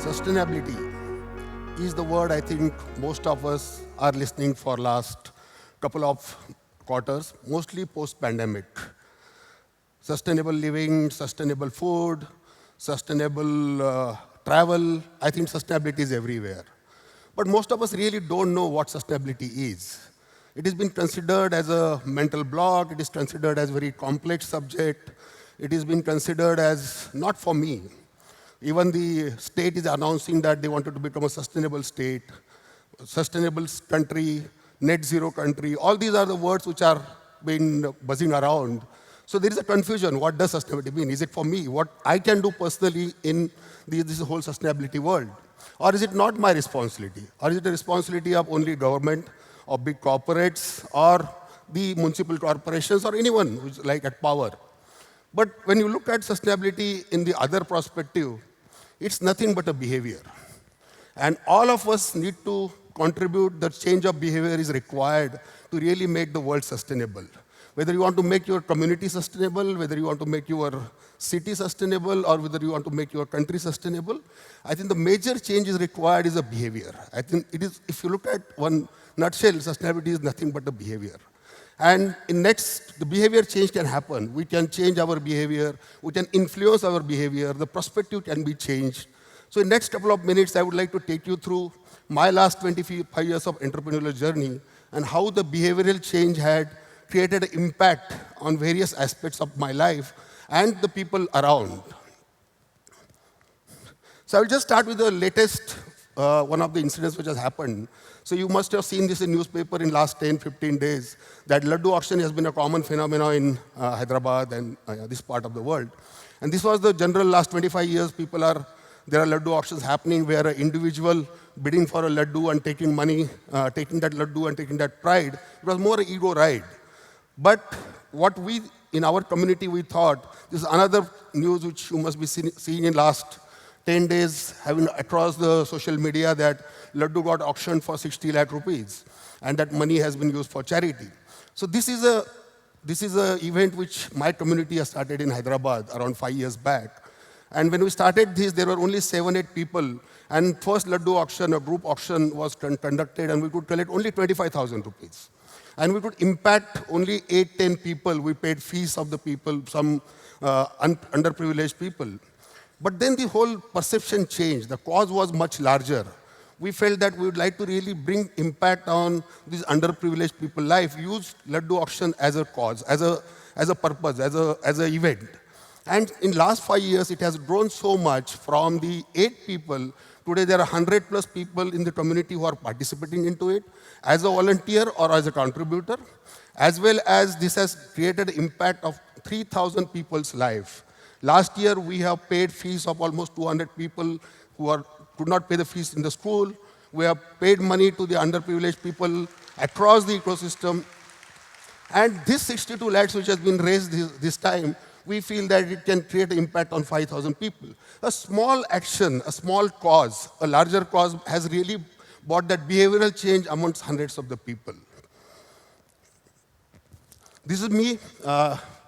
Sustainability is the word I think most of us are listening for last couple of quarters, mostly post-pandemic. Sustainable living, sustainable food, sustainable travel. I think sustainability is everywhere. But most of us really don't know what sustainability is. It has been considered as a mental block. It is considered as a very complex subject. It has been considered as not for me. Even the state is announcing that they wanted to become a sustainable state, sustainable country, net zero country. All these are the words which are been buzzing around. So there is a confusion. What does sustainability mean? Is it for me? What I can do personally in this whole sustainability world? Or is it not my responsibility? Or is it the responsibility of only government, or big corporates, or the municipal corporations, or anyone who's like at power? But when you look at sustainability in the other perspective, it's nothing but a behavior. And all of us need to contribute. The change of behavior is required to really make the world sustainable. Whether you want to make your community sustainable, whether you want to make your city sustainable, or whether you want to make your country sustainable, I think the major change is required is a behavior. I think it is, if you look at one nutshell, sustainability is nothing but a behavior. And in next, the behavior change can happen. We can change our behavior. We can influence our behavior. The perspective can be changed. So in next couple of minutes, I would like to take you through my last 25 years of entrepreneurial journey and how the behavioral change had created an impact on various aspects of my life and the people around. So I will just start with the latest one of the incidents which has happened. So you must have seen this in newspaper in last 10, 15 days, that laddu auction has been a common phenomenon in Hyderabad and this part of the world. And this was the general last 25 years, there are laddu auctions happening where an individual bidding for a laddu and taking money, taking that laddu and taking that pride. It was more an ego ride. But what we, in our community, we thought, this is another news which you must be seeing in last 10 days, having across the social media, that laddu got auctioned for 60 lakh rupees, and that money has been used for charity. So this is a event which my community has started in Hyderabad around 5 years back. And when we started this, there were only 7, 8 people. And first laddu auction, a group auction was conducted, and we could collect only 25,000 rupees. And we could impact only 8, 10 people. We paid fees of the people, some underprivileged people. But then the whole perception changed. The cause was much larger. We felt that we would like to really bring impact on these underprivileged people's life, use laddu auction as a cause, as a purpose, as an event. And in last 5 years, it has grown so much from the 8 people. Today, there are 100 plus people in the community who are participating into it as a volunteer or as a contributor, as well as this has created impact of 3,000 people's life. Last year, we have paid fees of almost 200 people who could not pay the fees in the school. We have paid money to the underprivileged people across the ecosystem. And this 62 lakhs which has been raised this time, we feel that it can create an impact on 5,000 people. A small action, a small cause, a larger cause has really brought that behavioral change amongst hundreds of the people. This is me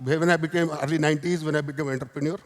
when I became early 90s, when I became an entrepreneur.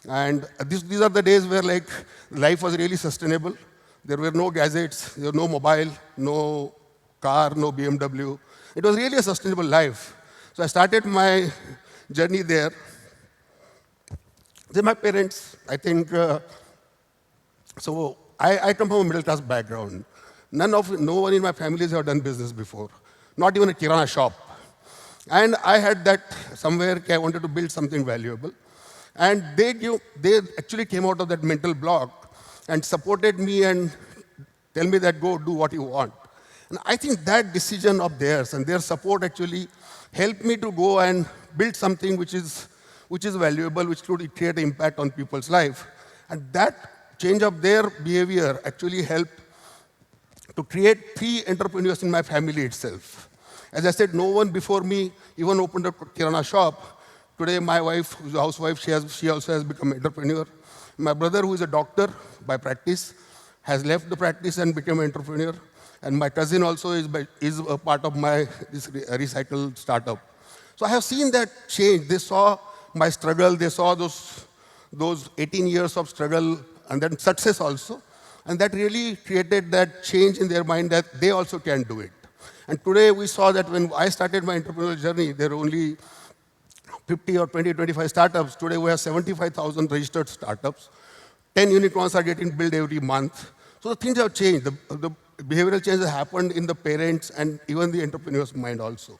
And these are the days where life was really sustainable. There were no gadgets, there was no mobile, no car, no BMW. It was really a sustainable life. So I started my journey there. Then my parents, I think, so I come from a middle class background. No one in my family has ever done business before, not even a kirana shop. And I had that somewhere, I wanted to build something valuable. And they actually came out of that mental block and supported me and tell me that go do what you want. And I think that decision of theirs and their support actually helped me to go and build something which is valuable, which could create an impact on people's life. And that change of their behavior actually helped to create 3 entrepreneurs in my family itself. As I said, no one before me even opened a kirana shop. Today, my wife, who's a housewife, she also has become an entrepreneur. My brother, who is a doctor by practice, has left the practice and become an entrepreneur. And my cousin also is a part of this recycle startup. So I have seen that change. They saw my struggle. They saw those 18 years of struggle and then success also. And that really created that change in their mind that they also can do it. And today we saw that when I started my entrepreneurial journey, there were only 50 or 20, 25 startups. Today we have 75,000 registered startups. 10 unicorns are getting built every month. So the things have changed. The behavioral change has happened in the parents and even the entrepreneur's mind also.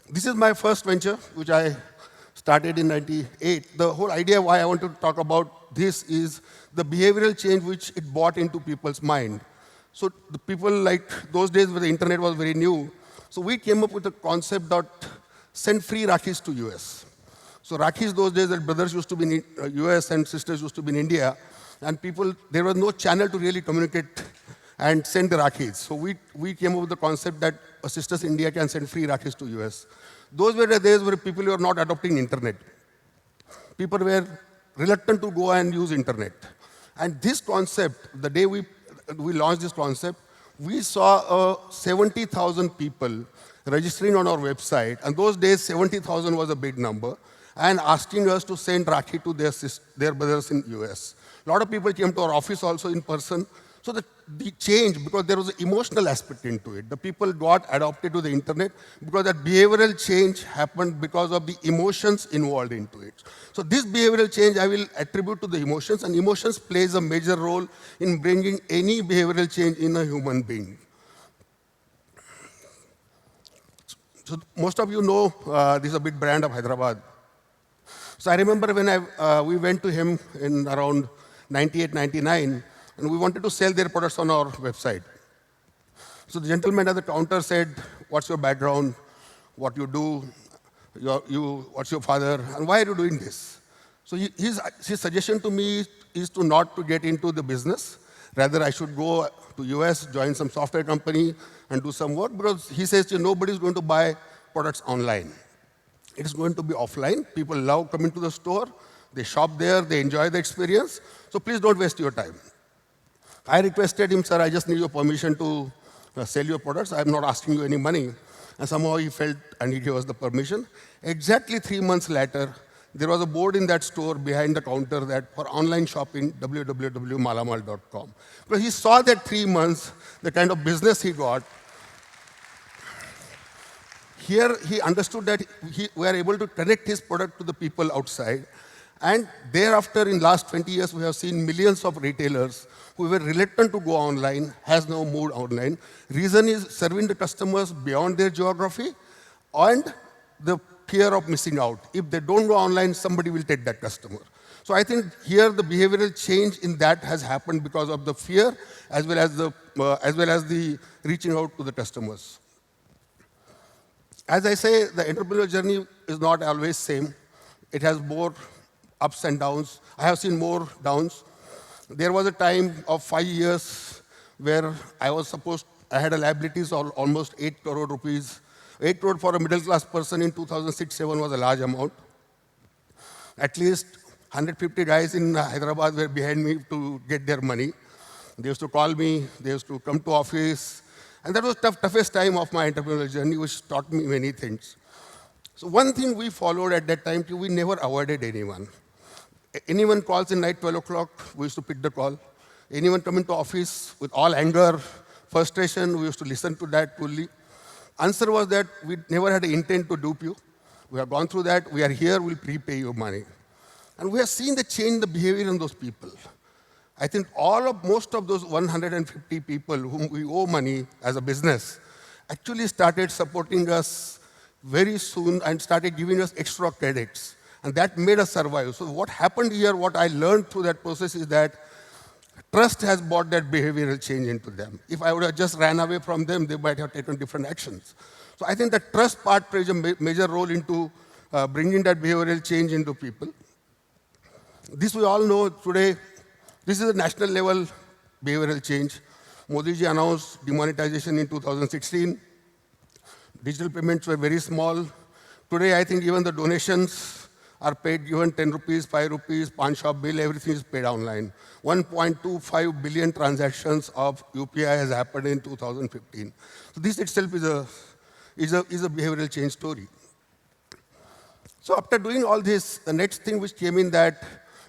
This is my first venture, which I started in '98. The whole idea why I want to talk about this is the behavioral change which it brought into people's mind. So the people, like those days where the internet was very new, so we came up with a concept that send free Rakhis to US. So Rakhis those days, that brothers used to be in US and sisters used to be in India, and people, there was no channel to really communicate and send the Rakhis. So we came up with the concept that sisters in India can send free Rakhis to US. Those were the days where people were not adopting internet. People were reluctant to go and use internet. And this concept, the day we launched this concept, we saw 70,000 people registering on our website. And those days, 70,000 was a big number, and asking us to send Rakhi to their brothers in US. A lot of people came to our office also in person. So the change, because there was an emotional aspect into it. The people got adopted to the internet because that behavioral change happened because of the emotions involved into it. So this behavioral change I will attribute to the emotions, and emotions plays a major role in bringing any behavioral change in a human being. So most of you know this is a big brand of Hyderabad. So I remember when we went to him in around 98, 99, and we wanted to sell their products on our website. So the gentleman at the counter said, what's your background, what you do, what's your father, and why are you doing this? So his suggestion to me is to not to get into the business. Rather, I should go to US, join some software company, and do some work, because he says nobody's going to buy products online. It's going to be offline. People love coming to the store. They shop there. They enjoy the experience. So please don't waste your time. I requested him, sir, I just need your permission to sell your products. I'm not asking you any money. And somehow he felt, and he gave us the permission. Exactly 3 months later, there was a board in that store behind the counter that for online shopping, www.malamal.com. Because he saw that 3 months, the kind of business he got. Here, he understood that we were able to connect his product to the people outside. And thereafter, in last 20 years, we have seen millions of retailers who were reluctant to go online, has now moved online. Reason is serving the customers beyond their geography and the fear of missing out. If they don't go online, somebody will take that customer. So I think here the behavioral change in that has happened because of the fear as well as the reaching out to the customers. As I say, the entrepreneurial journey is not always same. It has more ups and downs. I have seen more downs. There was a time of 5 years where I had a liabilities of almost 8 crore rupees. 8 crore for a middle class person in 2006-07 was a large amount. At least 150 guys in Hyderabad were behind me to get their money. They used to call me, they used to come to office. And that was the toughest time of my entrepreneurial journey, which taught me many things. So one thing we followed at that time, we never avoided anyone. Anyone calls in night 12 o'clock, we used to pick the call. Anyone come into office with all anger, frustration, we used to listen to that fully. Answer was that we never had an intent to dupe you. We have gone through that. We are here, we'll prepay your money. And we have seen the change in the behavior in those people. I think most of those 150 people whom we owe money as a business actually started supporting us very soon and started giving us extra credits. And that made us survive. So what happened here, what I learned through that process is that trust has brought that behavioral change into them. If I would have just ran away from them, they might have taken different actions. So I think the trust part plays a major role into bringing that behavioral change into people. This we all know today. This is a national level behavioral change. Modi ji announced demonetization in 2016. Digital payments were very small. Today, I think even the donations are paid, given 10 rupees, 5 rupees, pan shop bill, everything is paid online. 1.25 billion transactions of UPI has happened in 2015. So this itself is a behavioral change story. So after doing all this, the next thing which came in that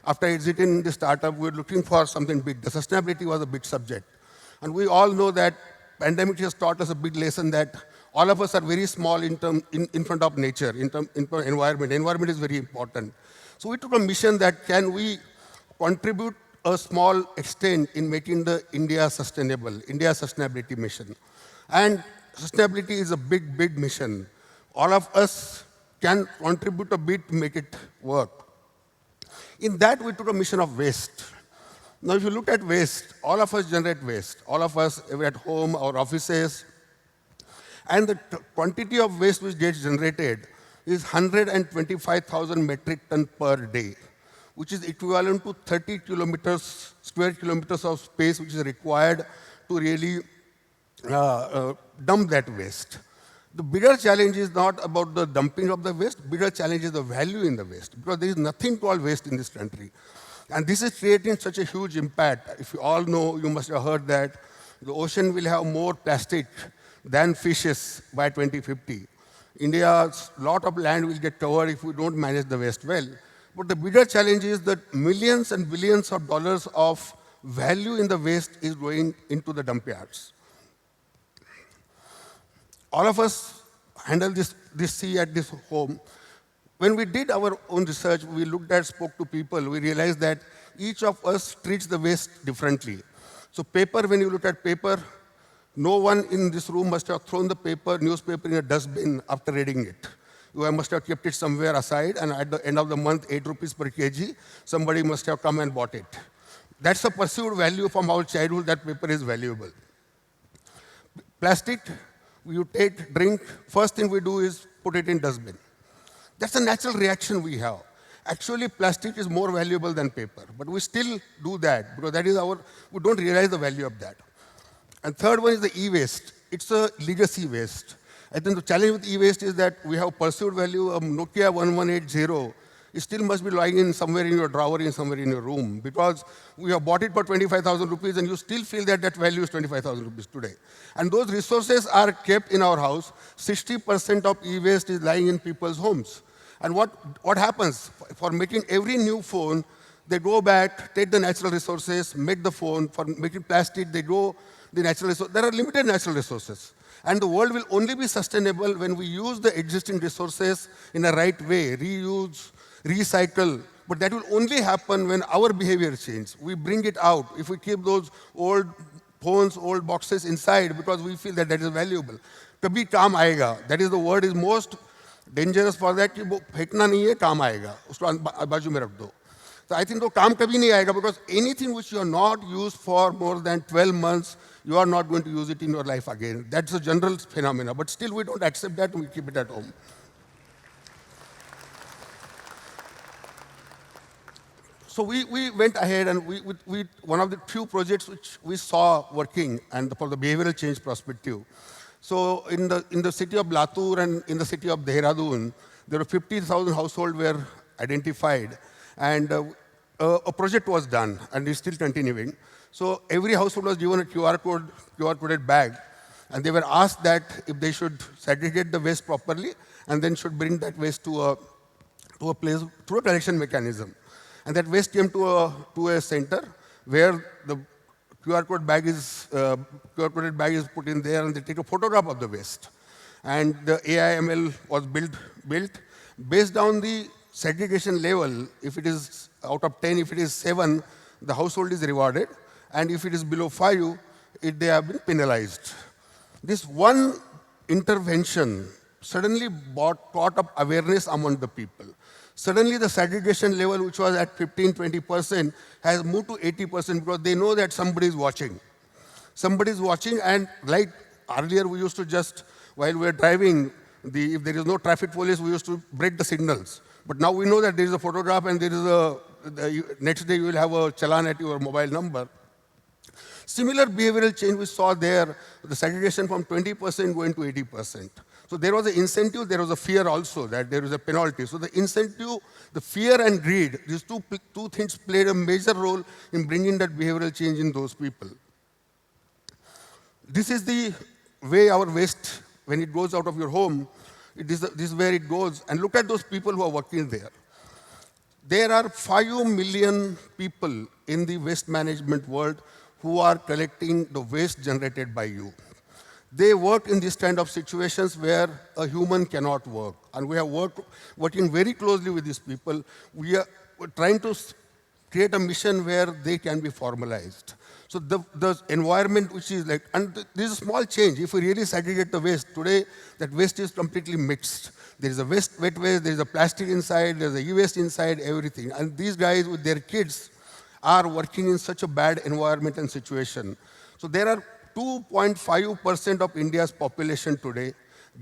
after exiting the startup, we were looking for something big. The sustainability was a big subject. And we all know that pandemic has taught us a big lesson that all of us are very small in front of nature, in environment. Environment is very important. So we took a mission that can we contribute a small extent in making the India sustainable, India sustainability mission. And sustainability is a big, big mission. All of us can contribute a bit to make it work. In that, we took a mission of waste. Now, if you look at waste, all of us generate waste. All of us at home, our offices. And the quantity of waste which gets generated is 125,000 metric ton per day, which is equivalent to 30 square kilometers of space which is required to really dump that waste. The bigger challenge is not about the dumping of the waste, bigger challenge is the value in the waste, because there is nothing called waste in this country. And this is creating such a huge impact. If you all know, you must have heard that the ocean will have more plastic than fishes by 2050. India's lot of land will get covered if we don't manage the waste well. But the bigger challenge is that millions and billions of dollars of value in the waste is going into the dump yards. All of us handle this sea at this home. When we did our own research, we spoke to people, we realized that each of us treats the waste differently. So paper, when you look at paper, no one in this room must have thrown the newspaper in a dustbin after reading it. You must have kept it somewhere aside, and at the end of the month, 8 rupees per kg, somebody must have come and bought it. That's a perceived value from our childhood, that paper is valuable. Plastic, you drink, first thing we do is put it in dustbin. That's a natural reaction we have. Actually, plastic is more valuable than paper, but we still do that because we don't realize the value of that. And third one is the e-waste. It's a legacy waste. I think the challenge with e-waste is that we have perceived value of Nokia 1180. It still must be lying in somewhere in your drawer, somewhere in your room, because we have bought it for 25,000 rupees and you still feel that value is 25,000 rupees today. And those resources are kept in our house. 60% of e-waste is lying in people's homes. And what happens? For making every new phone, they go back, take the natural resources, make the phone. For making plastic, they go the natural resources. There are limited natural resources. And the world will only be sustainable when we use the existing resources in a right way, reuse, recycle. But that will only happen when our behavior changes. We bring it out. If we keep those old phones, old boxes inside because we feel that is valuable. Kabhi kaam aayega. That is the word is most dangerous for that. कि वो फेंकना नहीं है, काम आएगा. उसको बाजू में रख दो. So I think वो काम कभी नहीं आएगा because anything which you are not used for more than 12 months, you are not going to use it in your life again. That's a general phenomena. But still we don't accept that and we keep it at home. So we went ahead and we one of the few projects which we saw working and for the behavioral change perspective. So in the city of Latur and in the city of Dehradun, there were 50,000 households were identified, and a project was done, and it's still continuing. So every household was given a QR-coded bag, and they were asked that if they should segregate the waste properly, and then should bring that waste to a place through a collection mechanism. And that waste came to a center where the QR-coded bag is put in there, and they take a photograph of the waste. And the AI/ML was built based on the segregation level. If it is out of 10, if it is 7, the household is rewarded. And if it is below 5, they have been penalized. This one intervention suddenly caught up awareness among the people. Suddenly the segregation level, which was at 15-20%, has moved to 80% because they know that somebody is watching. Somebody is watching, and like earlier we used to just, while we were driving, if there is no traffic police, we used to break the signals. But now we know that there is a photograph and there is next day you will have a challan at your mobile number. Similar behavioral change we saw there, the segregation from 20% going to 80%. So there was an incentive, there was a fear also that there is a penalty. So the incentive, the fear and greed, these two things played a major role in bringing that behavioral change in those people. This is the way our waste, when it goes out of your home, this is where it goes. And look at those people who are working there. There are 5 million people in the waste management world who are collecting the waste generated by you. They work in these kind of situations where a human cannot work. And we are working very closely with these people. We're trying to create a mission where they can be formalized. So the environment which is like, and this is a small change. If we really segregate the waste, today that waste is completely mixed. There is a wet waste, there is a plastic inside, there is a e-waste inside, everything. And these guys with their kids are working in such a bad environment and situation. So there are 2.5% of India's population today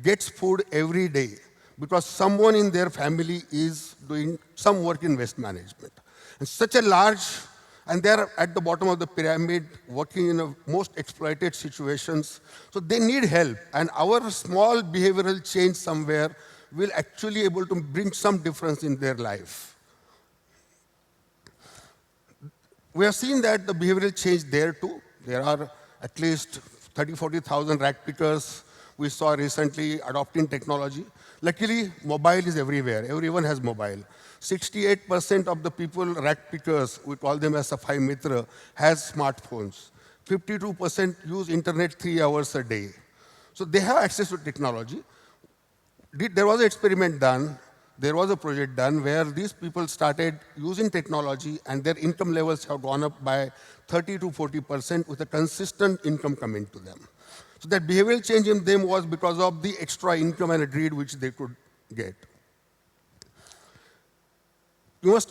gets food every day because someone in their family is doing some work in waste management. And such a large, and they're at the bottom of the pyramid working in the most exploited situations. So they need help. And our small behavioral change somewhere will actually able to bring some difference in their life. We have seen that the behavioral change there too. There are at least 30, 40,000 rack pickers we saw recently adopting technology. Luckily, mobile is everywhere. Everyone has mobile. 68% of the people, rack pickers, we call them as Safai Mitra, has smartphones. 52% use internet 3 hours a day. So they have access to technology. There was an experiment done, there was a project done where these people started using technology and their income levels have gone up by 30 to 40% with a consistent income coming to them. So that behavioral change in them was because of the extra income and a greed which they could get.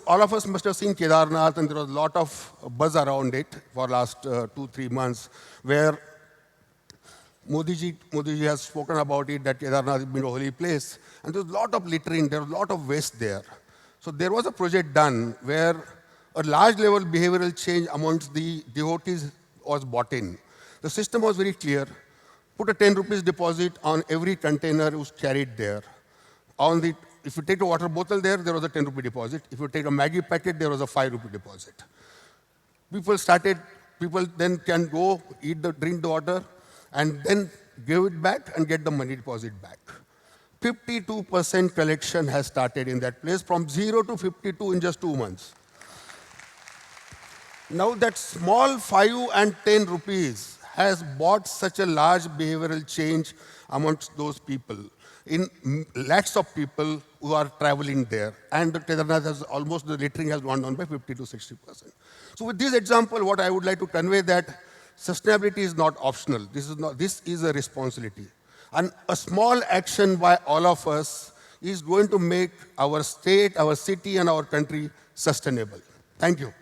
All of us must have seen Kedarnath, and there was a lot of buzz around it for last 2-3 months, where Modi ji has spoken about it, that Kedarnath has been a holy place. And there was a lot of littering, there was a lot of waste there. So there was a project done where a large level behavioral change amongst the devotees was brought in. The system was very clear. Put a 10 rupees deposit on every container was carried there. If you take a water bottle there was a 10 rupee deposit. If you take a Maggi packet, there was a 5 rupee deposit. People then can go drink the water, and then give it back and get the money deposit back. 52% collection has started in that place, from 0 to 52 in just 2 months. Now that small 5 and 10 rupees has brought such a large behavioral change amongst those people, in lakhs of people who are traveling there. And Kedarnath has almost, the littering has gone down by 50 to 60%. So with this example, what I would like to convey that sustainability is not optional. This is a responsibility. And a small action by all of us is going to make our state, our city, and our country sustainable. Thank you.